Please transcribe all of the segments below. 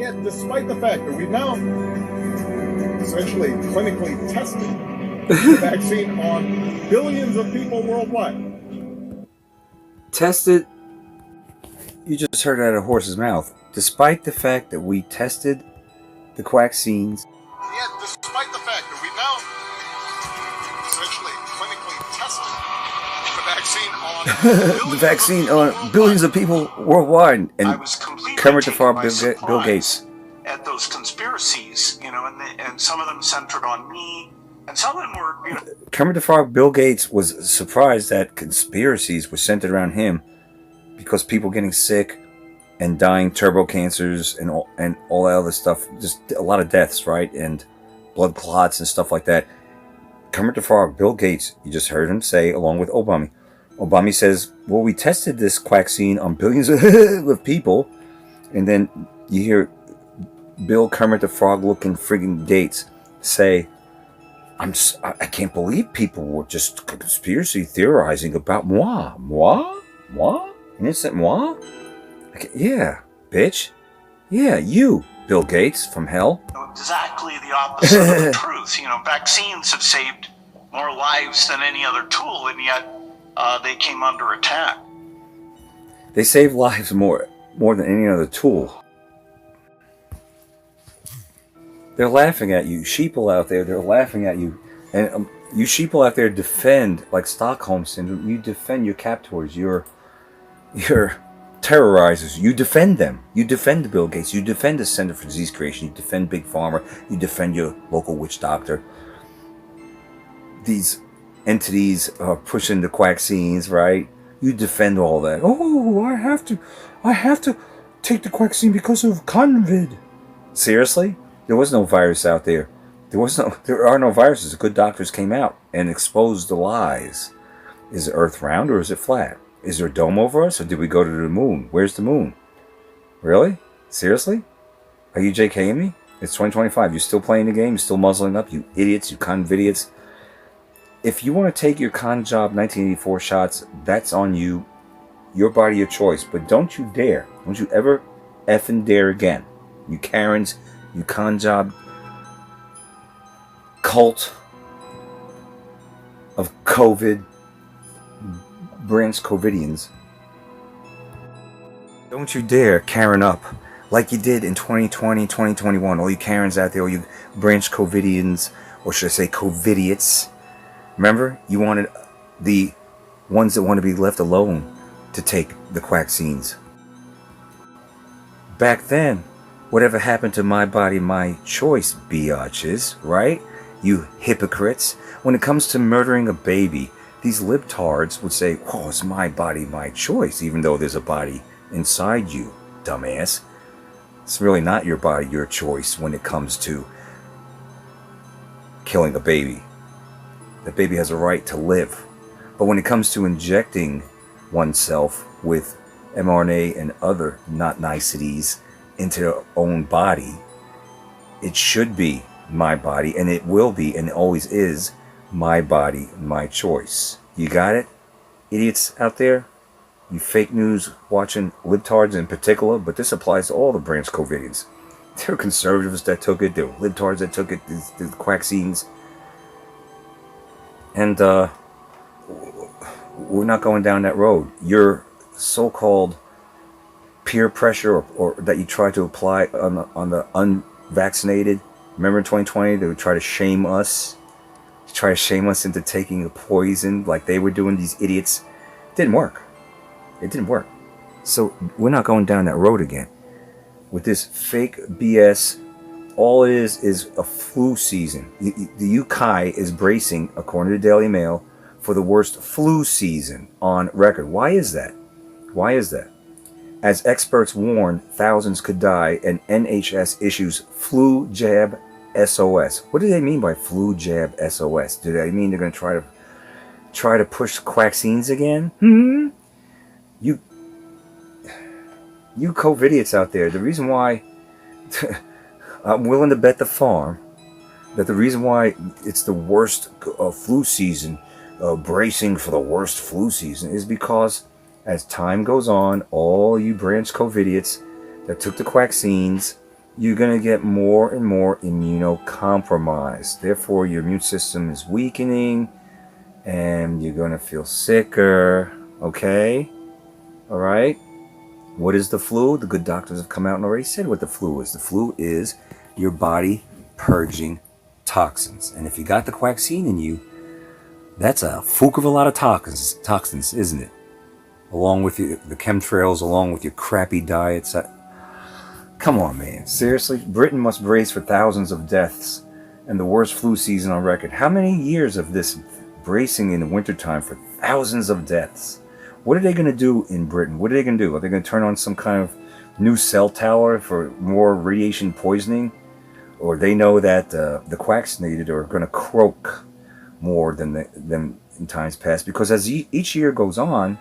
yet, despite the fact that we've now essentially clinically tested the vaccine on billions of people worldwide. Tested? You just heard it out of a horse's mouth. Despite the fact that we tested the vaccines. Yet, despite the fact that we've now essentially clinically tested the vaccine on billions of people worldwide. And I was completely Kermit the taken Frog, by Bill surprise Gates. at those conspiracies, and some of them centered on me, and some of them were, Kermit the Frog, Bill Gates was surprised that conspiracies were centered around him because people getting sick and dying, turbo cancers and all that other stuff, just a lot of deaths, right? And blood clots and stuff like that. Kermit the Frog, Bill Gates, you just heard him say, along with Obama. Obama says, well, we tested this vaccine on billions of people. And then you hear Bill Kermit the Frog looking friggin' Gates say, I can't believe people were just conspiracy theorizing about moi. Innocent moi? Yeah, bitch. Yeah, you, Bill Gates from hell. Exactly the opposite of the truth. Vaccines have saved more lives than any other tool, and yet they came under attack. They save lives more than any other tool. They're laughing at you, sheeple out there. They're laughing at you, and you sheeple out there defend, like Stockholm syndrome. You defend your captors, your terrorizers. You defend them. You defend Bill Gates. You defend the Center for Disease Creation. You defend Big Pharma. You defend your local witch doctor. These entities are pushing the vaccines, right? You defend all that. Oh, I have to take the vaccine because of COVID. Seriously? There was no virus out there. There are no viruses. The good doctors came out and exposed the lies. Is the earth round or is it flat? Is there a dome over us or did we go to the moon? Where's the moon? Really? Seriously? Are you JKing me? It's 2025. You're still playing the game? You're still muzzling up? You idiots, you convidiots. If you want to take your con job 1984 shots, that's on you. Your body, your choice. But don't you dare. Don't you ever effing dare again. You Karens, you con job cult of COVID, branch COVIDians. Don't you dare Karen up like you did in 2020, 2021. All you Karens out there, all you branch COVIDians, or should I say COVIDiots. Remember, you wanted the ones that want to be left alone to take the vaccines. Back then, whatever happened to my body, my choice, biatches, right? You hypocrites. When it comes to murdering a baby, these libtards would say, oh, it's my body, my choice, even though there's a body inside you, dumbass. It's really not your body, your choice when it comes to killing a baby. The baby has a right to live. But when it comes to injecting oneself with mRNA and other not niceties into their own body, it should be my body, and it will be, and it always is, my body, my choice. You got it? Idiots out there? You fake news watching libtards in particular, but this applies to all the branch COVIDians. There were conservatives that took it, there were libtards that took it, the vaccines. And we're not going down that road. Your so-called peer pressure or that you try to apply on the unvaccinated. Remember in 2020, they would try to shame us. Try to shame us into taking a poison like they were doing, these idiots. It didn't work. It didn't work. So we're not going down that road again. With this fake BS, all it is a flu season. The UK is bracing, according to the Daily Mail, for the worst flu season on record. Why is that? Why is that? As experts warn, thousands could die, and NHS issues flu jab SOS. What do they mean by flu jab SOS? Do they mean they're going to try to push vaccines again? You COVIDiots out there, the reason why I'm willing to bet the farm that the reason why it's the worst flu season, bracing for the worst flu season, is because as time goes on, all you branch COVIDiots that took the vaccines you're going to get more and more immunocompromised. Therefore, your immune system is weakening and you're going to feel sicker. Okay? All right? What is the flu? The good doctors have come out and already said what the flu is. The flu is your body purging toxins. And if you got the quaxine in you, that's a fuck of a lot of toxins, isn't it? Along with the chemtrails, along with your crappy diets. Come on, man. Seriously? Britain must brace for thousands of deaths and the worst flu season on record. How many years of this bracing in the wintertime for thousands of deaths? What are they going to do in Britain? What are they going to do? Are they going to turn on some kind of new cell tower for more radiation poisoning? Or they know that the quaxinated are going to croak more than in times past? Because as each year goes on,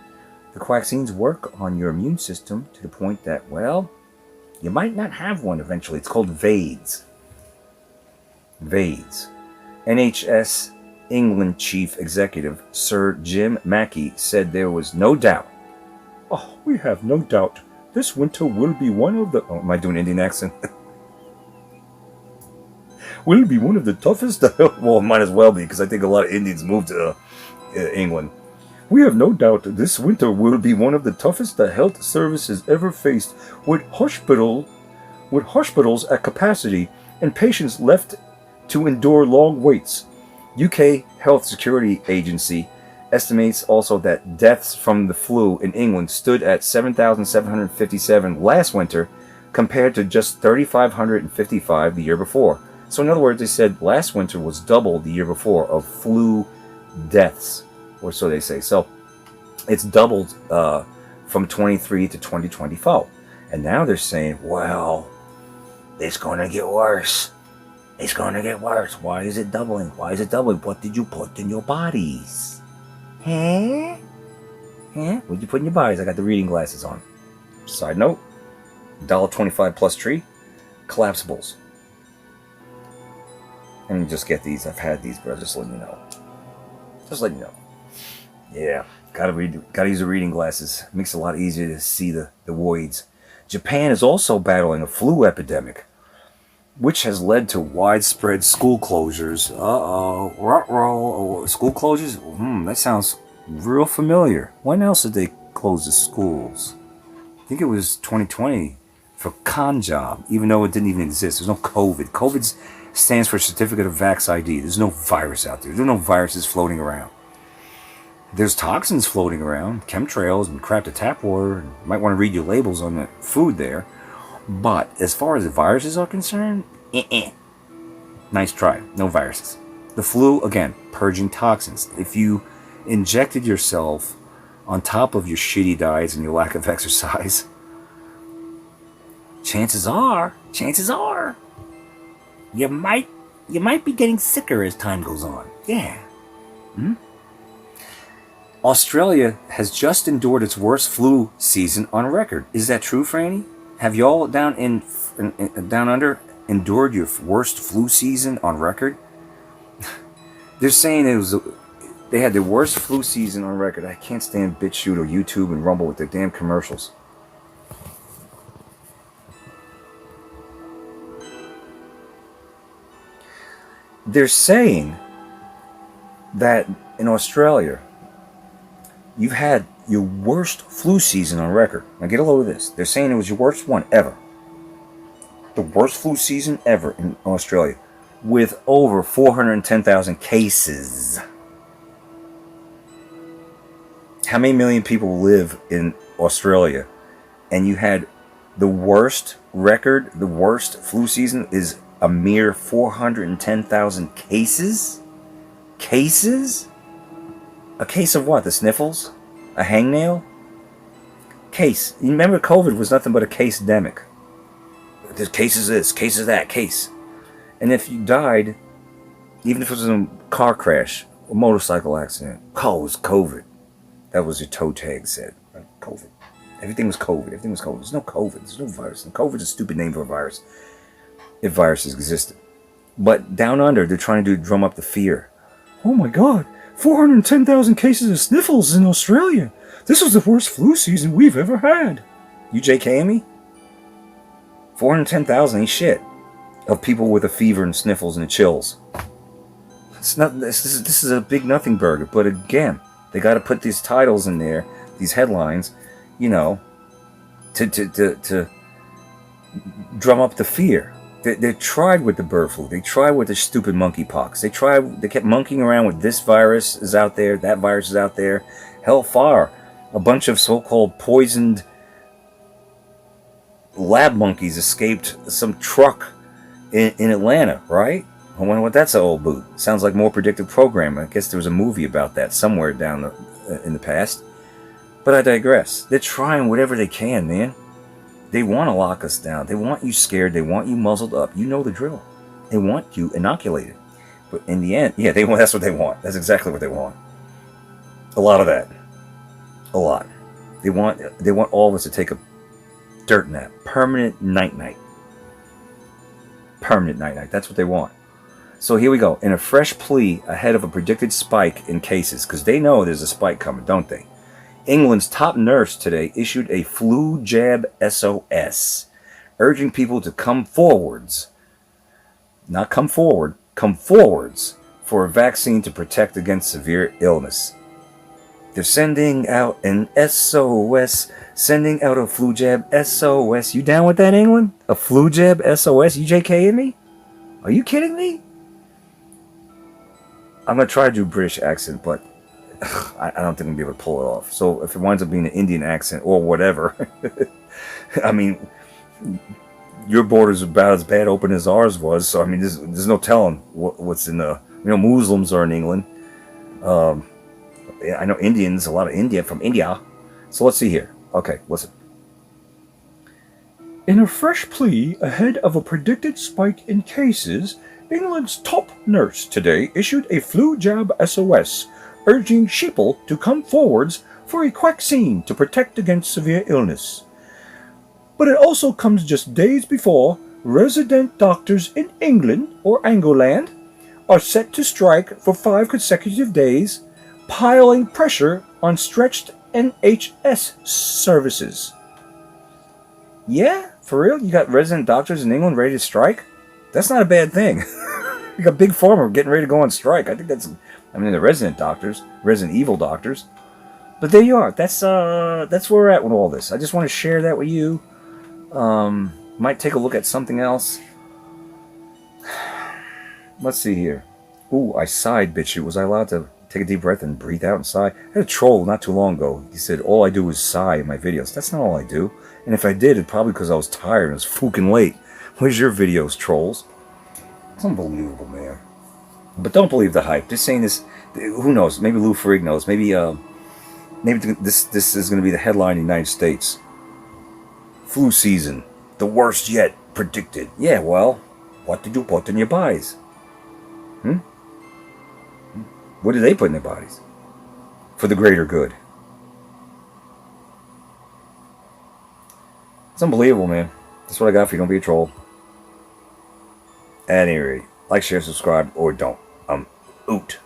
the quaxines work on your immune system to the point that, well, you might not have one eventually. It's called VAIDS. VAIDS. NHS England Chief Executive Sir Jim Mackey said there was no doubt. Oh, we have no doubt. This winter will be one of the... Oh, am I doing Indian accent? Will be one of the toughest... Well, it might as well be, because I think a lot of Indians moved to England. We have no doubt that this winter will be one of the toughest the health service has ever faced, with hospitals at capacity and patients left to endure long waits. UK Health Security Agency estimates also that deaths from the flu in England stood at 7,757 last winter compared to just 3,555 the year before. So in other words, they said last winter was double the year before of flu deaths, or so they say. So it's doubled from 23 to 2024. And now they're saying, well, it's going to get worse. It's going to get worse. Why is it doubling? Why is it doubling? What did you put in your bodies? Huh? What did you put in your bodies? I got the reading glasses on. Side note, $1.25 plus tree, collapsibles. And just get these. I've had these, but I'm just letting you know. Just letting you know. Yeah, gotta use the reading glasses. It makes it a lot easier to see the voids. Japan is also battling a flu epidemic, which has led to widespread school closures. School closures? That sounds real familiar. When else did they close the schools? I think it was 2020 for Punjab, even though it didn't even exist. There's no COVID. COVID stands for Certificate of Vax ID. There's no virus out there. There's no viruses floating around. There's toxins floating around, chemtrails and crap to tap water. You might want to read your labels on the food there. But as far as the viruses are concerned, nice try. No viruses. The flu, again, purging toxins. If you injected yourself on top of your shitty diets and your lack of exercise, chances are, you might be getting sicker as time goes on. Yeah. Australia has just endured its worst flu season on record. Is that true, Franny? Have y'all down under endured your worst flu season on record? They're saying they had the worst flu season on record. I can't stand BitChute or YouTube and Rumble with their damn commercials. They're saying that in Australia, you've had your worst flu season on record. Now get a load of this. They're saying it was your worst one ever. The worst flu season ever in Australia, with over 410,000 cases. How many million people live in Australia? And you had the worst record, the worst flu season is a mere 410,000 cases? Cases? A case of what? The sniffles? A hangnail? Case. You remember COVID was nothing but a case-demic. There's cases of this, cases of that, case. And if you died, even if it was in a car crash, a motorcycle accident, it was COVID. That was your toe tag said. Right? COVID. Everything was COVID. Everything was COVID. There's no COVID. There's no virus. And COVID's a stupid name for a virus. If viruses existed. But down under, they're trying to drum up the fear. Oh my God. 410,000 cases of sniffles in Australia. This was the worst flu season we've ever had. You JKing me? 410,000 ain't shit of people with a fever and sniffles and chills. It's not. This is a big nothing burger. But again, they got to put these titles in there, these headlines, you know, to drum up the fear. They tried with the bird flu. They tried with the stupid monkeypox. They kept monkeying around with this virus is out there, that virus is out there. Hell, far a bunch of so-called poisoned lab monkeys escaped some truck in Atlanta, right? I wonder what that's all about. Sounds like more predictive programming. I guess there was a movie about that somewhere down in the past. But I digress. They're trying whatever they can, man. They want to lock us down. They want you scared. They want you muzzled up. You know the drill. They want you inoculated. But in the end, yeah, that's what they want. That's exactly what they want. A lot of that. A lot. They want all of us to take a dirt nap. Permanent night-night. Permanent night-night. That's what they want. So here we go. In a fresh plea ahead of a predicted spike in cases, because they know there's a spike coming, don't they? England's top nurse today issued a flu jab SOS, urging people to come forwards. Not come forward, come forwards for a vaccine to protect against severe illness. They're sending out an SOS, sending out a flu jab SOS. You down with that, England? A flu jab SOS? You JKing me? Are you kidding me? I'm going to try to do a British accent, but I don't think I'm going to be able to pull it off. So if it winds up being an Indian accent or whatever, I mean, your border's about as bad open as ours was. So, I mean, there's no telling what's in the, Muslims are in England. I know Indians, a lot of India from India. So let's see here. Okay, listen. In a fresh plea ahead of a predicted spike in cases, England's top nurse today issued a flu jab SOS, urging sheeple to come forwards for a vaccine to protect against severe illness. But it also comes just days before resident doctors in England, or Angloland, are set to strike for 5 consecutive days, piling pressure on stretched NHS services. Yeah, for real? You got resident doctors in England ready to strike? That's not a bad thing. You got Big Pharma getting ready to go on strike. I think the resident doctors, resident evil doctors. But there you are. That's where we're at with all this. I just want to share that with you. Might take a look at something else. Let's see here. Ooh, I sighed, bitch. Was I allowed to take a deep breath and breathe out and sigh? I had a troll not too long ago. He said, all I do is sigh in my videos. That's not all I do. And if I did, it'd probably because I was tired and it was fucking late. Where's your videos, trolls? It's unbelievable, man. But don't believe the hype. Just saying this. Who knows? Maybe Lou Ferrigno knows. Maybe this is going to be the headline in the United States. Flu season, the worst yet predicted. Yeah, well, what did you put in your bodies? What did they put in their bodies? For the greater good. It's unbelievable, man. That's what I got for you. Don't be a troll. At any rate, like, share, subscribe, or don't. I'm out.